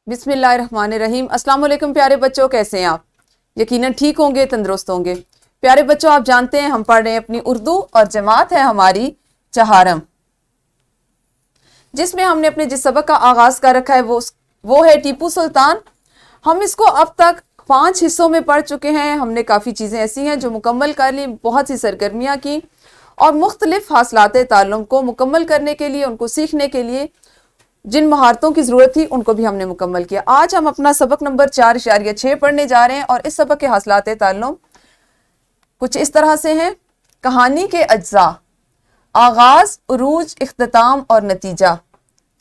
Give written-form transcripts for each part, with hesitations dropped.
बिस्मिल्लाहिर्रहमानिर्रहीम। अस्सलाम वालेकुम प्यारे बच्चों, कैसे हैं आप? यकीनन ठीक होंगे, तंदुरुस्त होंगे। प्यारे बच्चों, आप जानते हैं हम पढ़ रहे हैं अपनी उर्दू और जमात है हमारी चहारम, जिसमें हमने अपने जिस सबक का आगाज कर रखा है वो है टीपू सुल्तान। हम इसको अब तक 5 हिस्सों में पढ़ चुके हैं। हमने काफ़ी चीज़ें ऐसी हैं जो मुकम्मल कर ली, बहुत सी सरगर्मियाँ की और मुख्तलिफ हासिलात ताल्लुम को मुकम्मल करने के लिए, उनको सीखने के लिए जिन महारतों की ज़रूरत थी उनको भी हमने मुकम्मल किया। आज हम अपना सबक नंबर 4.6 पढ़ने जा रहे हैं और इस सबक के हासिलात ताल्लुम कुछ इस तरह से हैं। कहानी के अज्जा, आगाज़, उरूज, इख्तिताम और नतीजा,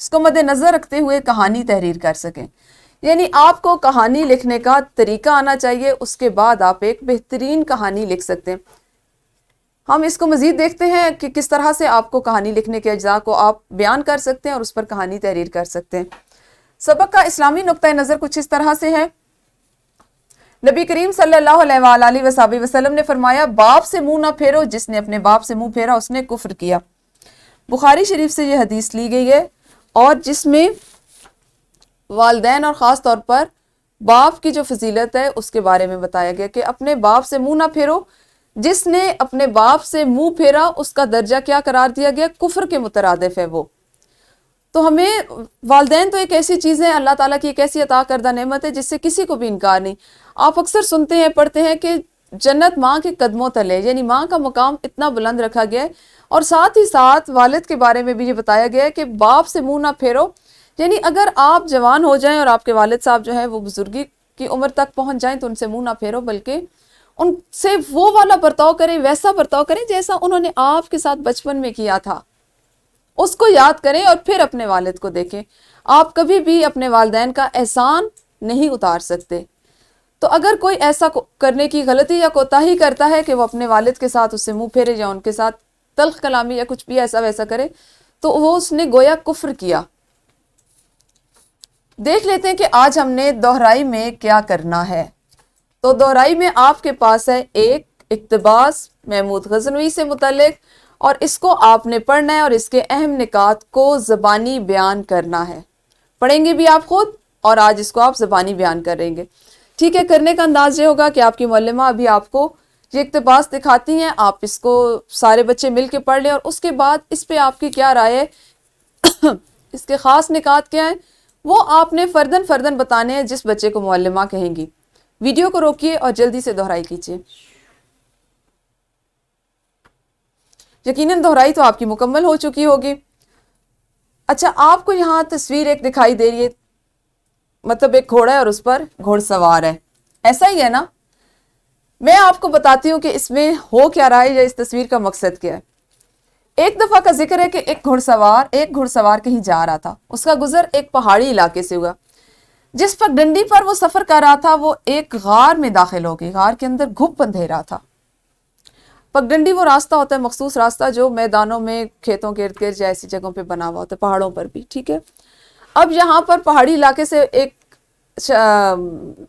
इसको मद्देनज़र रखते हुए कहानी तहरीर कर सकें। यानी आपको कहानी लिखने का तरीका आना चाहिए, उसके बाद आप एक बेहतरीन कहानी लिख सकते हैं। हम इसको मज़ीद देखते हैं कि किस तरह से आपको कहानी लिखने के अज्जा को आप बयान कर सकते हैं और उस पर कहानी तहरीर कर सकते हैं। सबक का इस्लामी नुक्ता नज़र कुछ इस तरह से है। नबी करीम सल्लल्लाहु अलैहि वसल्लम ने फरमाया, बाप से मुंह ना फेरो, जिसने अपने बाप से मुंह फेरा उसने कुफ्र किया। बुखारी शरीफ से यह हदीस ली गई है और जिसमें वालिदैन और ख़ास तौर पर बाप की जो फजीलत है उसके बारे में बताया गया कि अपने बाप से मुंह ना फेरो। जिसने अपने बाप से मुंह फेरा उसका दर्जा क्या करार दिया गया? कुफ्र के मुतरादिफ है वो। तो हमें वालिदैन तो एक ऐसी चीज़ है, अल्लाह ताला की एक ऐसी अता करदा नेमत है जिससे किसी को भी इनकार नहीं। आप अक्सर सुनते हैं, पढ़ते हैं कि जन्नत माँ के कदमों तले, यानी माँ का मुकाम इतना बुलंद रखा गया है। और साथ ही साथ वालिद के बारे में भी ये बताया गया है कि बाप से मुंह ना फेरो, यानी अगर आप जवान हो जाएं और आपके वालिद साहब जो है वो बुजुर्गी की उम्र तक पहुँच जाएं तो उनसे मुँह ना फेरो, बल्कि उनसे वो वाला बर्ताव करें, वैसा बर्ताव करें जैसा उन्होंने आपके साथ बचपन में किया था। उसको याद करें और फिर अपने वालिद को देखें। आप कभी भी अपने वालिदैन का एहसान नहीं उतार सकते। तो अगर कोई ऐसा करने की गलती या कोताही करता है कि वो अपने वालिद के साथ उससे मुंह फेरे या उनके साथ तल्ख कलामी या कुछ भी ऐसा वैसा करे, तो वो उसने गोया कुफ्र किया। देख लेते हैं कि आज हमने दोहराई में क्या करना है। तो दोहराई में आपके पास है एक इक्तबास महमूद गजनवी से मुतल्लिक, और इसको आपने पढ़ना है और इसके अहम निकात को ज़बानी बयान करना है। पढ़ेंगे भी आप खुद और आज इसको आप ज़बानी बयान करेंगे। ठीक है, करने का अंदाज ये होगा कि आपकी मौलमा अभी आपको ये इक्तबास दिखाती हैं, आप इसको सारे बच्चे मिल के पढ़ लें और उसके बाद इस पर आपकी क्या राय है इसके ख़ास निकात क्या है वो आपने फ़र्दन फ़र्दन बताने हैं जिस बच्चे को मौलमा कहेंगी। वीडियो को रोकिए और जल्दी से दोहराई कीजिए। यकीनन दोहराई तो आपकी मुकम्मल हो चुकी होगी। अच्छा, आपको यहाँ तस्वीर एक दिखाई दे रही है, मतलब एक घोड़ा है और उस पर घोड़सवार है, ऐसा ही है ना? मैं आपको बताती हूँ कि इसमें हो क्या रहा है या इस तस्वीर का मकसद क्या है। एक दफ़ा का जिक्र है कि एक घुड़सवार कहीं जा रहा था। उसका गुजर एक पहाड़ी इलाके से हुआ। जिस पगडंडी पर वो सफ़र कर रहा था वो एक गार में दाखिल हो गई। गार के अंदर घुप अंधेरा था। पगडंडी वो रास्ता होता है, मखसूस रास्ता जो मैदानों में, खेतों के इर्द गिर्द या ऐसी जगहों पे बना हुआ होता है, पहाड़ों पर भी। ठीक है, अब यहाँ पर पहाड़ी इलाके से एक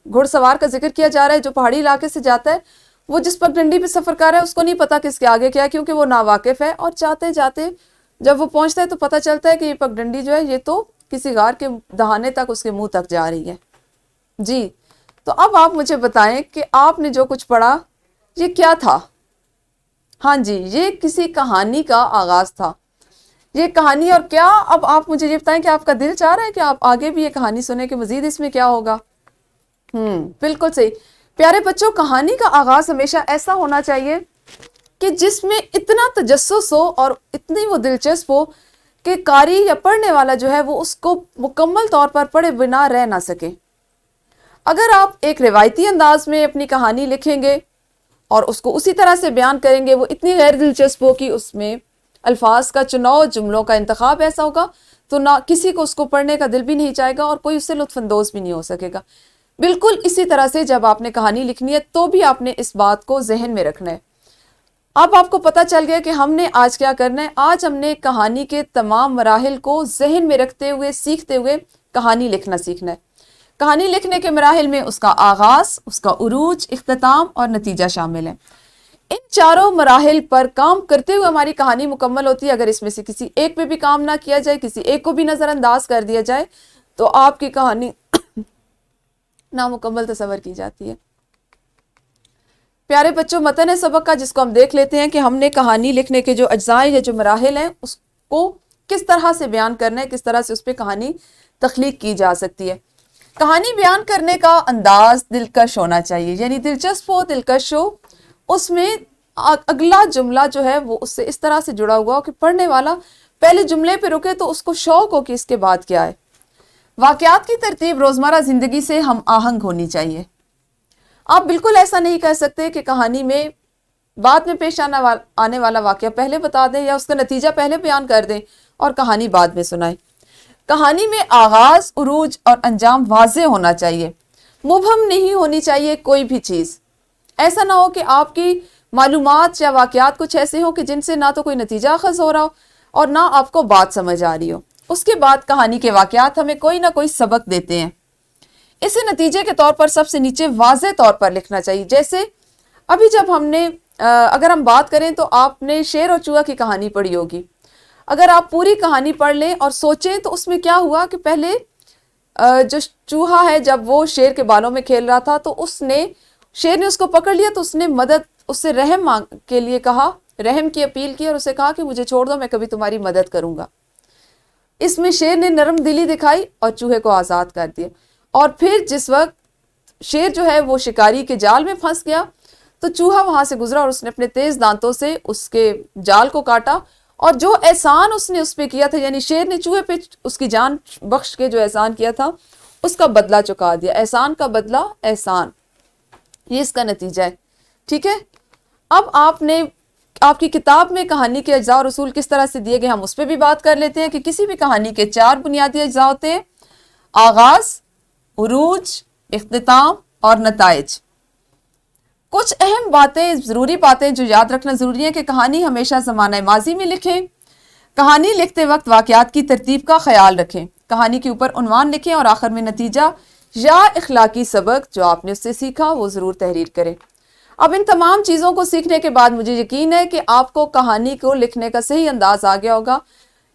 घुड़सवार का जिक्र किया जा रहा है जो पहाड़ी इलाके से जाता है। वो जिस पगडंडी पे सफ़र कर रहा है उसको नहीं पता किसके आगे क्या है, क्योंकि वो नावाकिफ़ है। और जाते जाते जब वो पहुँचता है तो पता चलता है कि ये पगडंडी जो है ये तो किसी गार के दहाने तक, उसके मुंह तक जा रही है। जी, तो अब आप मुझे बताएं कि आपने जो कुछ पढ़ा ये क्या था? हाँ जी, ये किसी कहानी का आगाज था। ये कहानी और क्या, अब आप मुझे ये बताएं कि आपका दिल चाह रहा है कि आप आगे भी ये कहानी सुने कि मजीद इसमें क्या होगा? बिल्कुल सही। प्यारे बच्चों, कहानी का आगाज हमेशा ऐसा होना चाहिए कि जिसमें इतना तजस्सुस हो और इतनी वो दिलचस्प हो कि कारी या पढ़ने वाला जो है वो उसको मुकम्मल तौर पर पढ़े बिना रह ना सके। अगर आप एक रिवायती अंदाज में अपनी कहानी लिखेंगे और उसको उसी तरह से बयान करेंगे, वो इतनी गैर दिलचस्प हो कि उसमें अल्फाज का चुनाव, जुमलों का इंतखाब ऐसा होगा तो ना किसी को उसको पढ़ने का दिल भी नहीं चाहेगा और कोई उससे लुत्फानंदोज भी नहीं हो सकेगा। बिल्कुल इसी तरह से जब आपने कहानी लिखनी है तो भी आपने इस बात को जहन में रखना है। अब आपको पता चल गया कि हमने आज क्या करना है। आज हमने कहानी के तमाम मराहिल को जहन में रखते हुए, सीखते हुए कहानी लिखना सीखना है। कहानी लिखने के मराहिल में उसका आगाज, उसका उरूज, इख्तिताम और नतीजा शामिल है। इन चारों मराहिल पर काम करते हुए हमारी कहानी मुकम्मल होती है। अगर इसमें से किसी एक पे भी काम ना किया जाए, किसी एक को भी नज़रअंदाज कर दिया जाए, तो आपकी कहानी نامکمل تصور کی جاتی ہے۔ پیارے بچوں، متن سبق کا جس کو ہم دیکھ لیتے ہیں کہ ہم نے کہانی لکھنے کے جو اجزاء یا جو مراحل ہیں اس کو کس طرح سے بیان کرنا ہے، کس طرح سے اس پہ کہانی تخلیق کی جا سکتی ہے۔ کہانی بیان کرنے کا انداز دلکش ہونا چاہیے، یعنی دلچسپ ہو، دلکش ہو، اس میں اگلا جملہ جو ہے وہ اس سے اس طرح سے جڑا ہوا ہو کہ پڑھنے والا پہلے جملے پہ رکے تو اس کو شوق ہو کہ اس کے بعد کیا ہے۔ واقعات کی ترتیب روزمرہ زندگی سے ہم آہنگ ہونی چاہیے۔ آپ بالکل ایسا نہیں کہہ سکتے کہ کہانی میں بعد میں پیش آنے والا واقعہ پہلے بتا دیں یا اس کا نتیجہ پہلے بیان کر دیں اور کہانی بعد میں سنائیں۔ کہانی میں آغاز، عروج اور انجام واضح ہونا چاہیے، مبہم نہیں ہونی چاہیے کوئی بھی چیز۔ ایسا نہ ہو کہ آپ کی معلومات یا واقعات کچھ ایسے ہوں کہ جن سے نہ تو کوئی نتیجہ اخذ ہو رہا ہو اور نہ آپ کو بات سمجھ آ رہی ہو۔ اس کے بعد کہانی کے واقعات ہمیں کوئی نہ کوئی سبق دیتے ہیں، اسے نتیجے کے طور پر سب سے نیچے واضح طور پر لکھنا چاہیے۔ جیسے ابھی جب ہم نے اگر ہم بات کریں تو آپ نے شیر اور چوہا کی کہانی پڑھی ہوگی۔ اگر آپ پوری کہانی پڑھ لیں اور سوچیں تو اس میں کیا ہوا کہ پہلے جو چوہا ہے جب وہ شیر کے بالوں میں کھیل رہا تھا تو شیر نے اس کو پکڑ لیا تو اس نے مدد اس سے رحم کے لیے کہا، رحم کی اپیل کی اور اسے کہا کہ مجھے چھوڑ دو، میں کبھی تمہاری مدد کروں گا۔ اس میں شیر نے نرم دلی دکھائی اور چوہے کو آزاد کر دیا۔ اور پھر جس وقت شیر جو ہے وہ شکاری کے جال میں پھنس گیا تو چوہا وہاں سے گزرا اور اس نے اپنے تیز دانتوں سے اس کے جال کو کاٹا اور جو احسان اس نے اس پہ کیا تھا، یعنی شیر نے چوہے پہ اس کی جان بخش کے جو احسان کیا تھا اس کا بدلہ چکا دیا۔ احسان کا بدلہ احسان، یہ اس کا نتیجہ ہے۔ ٹھیک ہے، اب آپ کی کتاب میں کہانی کے اجزاء اور اصول کس طرح سے دیے گئے ہم اس پہ بھی بات کر لیتے ہیں کہ کسی بھی کہانی کے 4 بنیادی اجزاء ہوتے ہیں: آغاز، عروج، اختتام اور نتائج۔ کچھ اہم باتیں، ضروری باتیں جو یاد رکھنا ضروری ہے کہ کہانی ہمیشہ زمانہ ماضی میں لکھیں۔ کہانی لکھتے وقت واقعات کی ترتیب کا خیال رکھیں۔ کہانی کے اوپر عنوان لکھیں اور آخر میں نتیجہ یا اخلاقی سبق جو آپ نے اس سے سیکھا وہ ضرور تحریر کریں۔ اب ان تمام چیزوں کو سیکھنے کے بعد مجھے یقین ہے کہ آپ کو کہانی کو لکھنے کا صحیح انداز آ گیا ہوگا۔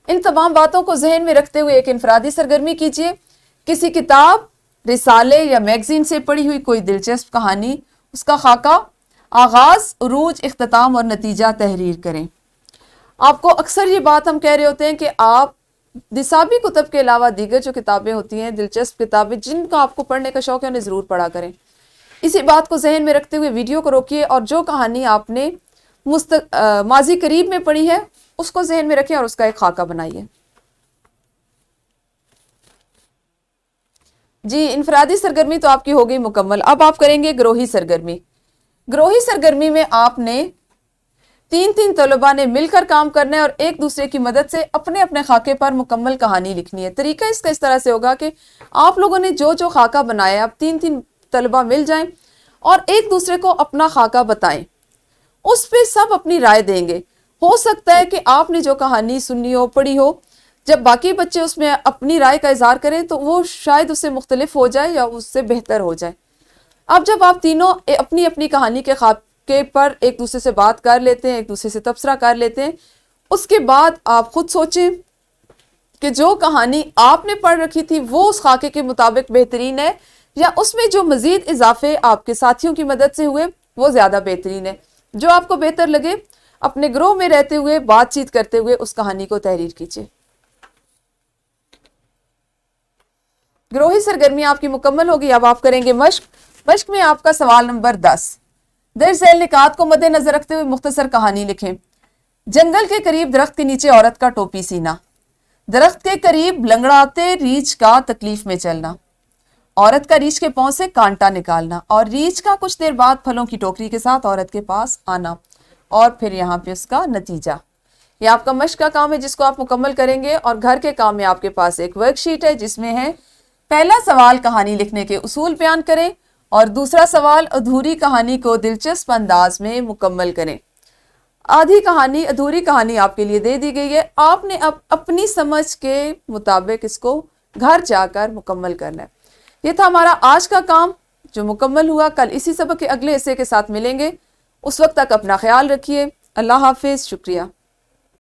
ان تمام باتوں کو ذہن میں رکھتے ہوئے ایک انفرادی سرگرمی کیجیے۔ کسی کتاب، رسالے یا میگزین سے پڑھی ہوئی کوئی دلچسپ کہانی، اس کا خاکہ، آغاز، عروج، اختتام اور نتیجہ تحریر کریں۔ آپ کو اکثر یہ بات ہم کہہ رہے ہوتے ہیں کہ آپ نصابی کتب کے علاوہ دیگر جو کتابیں ہوتی ہیں، دلچسپ کتابیں جن کا آپ کو پڑھنے کا شوق ہے انہیں ضرور پڑھا کریں۔ اسی بات کو ذہن میں رکھتے ہوئے ویڈیو کو روکیے اور جو کہانی آپ نے ماضی قریب میں پڑھی ہے اس کو ذہن میں رکھیں اور اس کا ایک خاکہ بنائیے۔ جی، انفرادی سرگرمی تو آپ کی ہو گئی مکمل۔ اب آپ کریں گے گروہی سرگرمی۔ گروہی سرگرمی میں آپ نے 3 طلباء نے مل کر کام کرنا ہے اور ایک دوسرے کی مدد سے اپنے اپنے خاکے پر مکمل کہانی لکھنی ہے۔ طریقہ اس کا اس طرح سے ہوگا کہ آپ لوگوں نے جو خاکہ بنایا، اب 3 طلباء مل جائیں اور ایک دوسرے کو اپنا خاکہ بتائیں، اس پہ سب اپنی رائے دیں گے۔ ہو سکتا ہے کہ آپ نے جو کہانی سنی ہو، پڑھی ہو، جب باقی بچے اس میں اپنی رائے کا اظہار کریں تو وہ شاید اس سے مختلف ہو جائے یا اس سے بہتر ہو جائے۔ اب جب آپ تینوں اپنی اپنی کہانی کے خاکے پر ایک دوسرے سے بات کر لیتے ہیں، ایک دوسرے سے تبصرہ کر لیتے ہیں، اس کے بعد آپ خود سوچیں کہ جو کہانی آپ نے پڑھ رکھی تھی وہ اس خاکے کے مطابق بہترین ہے یا اس میں جو مزید اضافے آپ کے ساتھیوں کی مدد سے ہوئے وہ زیادہ بہترین ہے۔ جو آپ کو بہتر لگے اپنے گروہ میں رہتے ہوئے بات چیت کرتے ہوئے اس کہانی کو تحریر کیجیے۔ گروہی سرگرمی آپ کی مکمل ہوگی۔ اب آپ کریں گے مشق میں آپ کا سوال نمبر 10۔ درج ذیل نکات کو مد نظر رکھتے ہوئے مختصر کہانی لکھیں۔ جنگل کے قریب درخت کے نیچے عورت کا ٹوپی سینا، درخت کے قریب لنگڑاتے ریچھ کا تکلیف میں چلنا، عورت کا ریچھ کے پاؤں سے کانٹا نکالنا اور ریچھ کا کچھ دیر بعد پھلوں کی ٹوکری کے ساتھ عورت کے پاس آنا، اور پھر یہاں پہ اس کا نتیجہ۔ یہ آپ کا مشق کا کام ہے جس کو آپ مکمل کریں گے، اور گھر کے کام میں آپ کے پاس ایک ورک شیٹ ہے جس میں ہے پہلا سوال کہانی لکھنے کے اصول بیان کریں اور دوسرا سوال ادھوری کہانی کو دلچسپ انداز میں مکمل کریں۔ آدھی کہانی، ادھوری کہانی آپ کے لیے دے دی گئی ہے، آپ نے اب اپنی سمجھ کے مطابق اس کو گھر جا کر مکمل کرنا ہے۔ یہ تھا ہمارا آج کا کام جو مکمل ہوا۔ کل اسی سبق کے اگلے حصے کے ساتھ ملیں گے، اس وقت تک اپنا خیال رکھیے۔ اللہ حافظ، شکریہ۔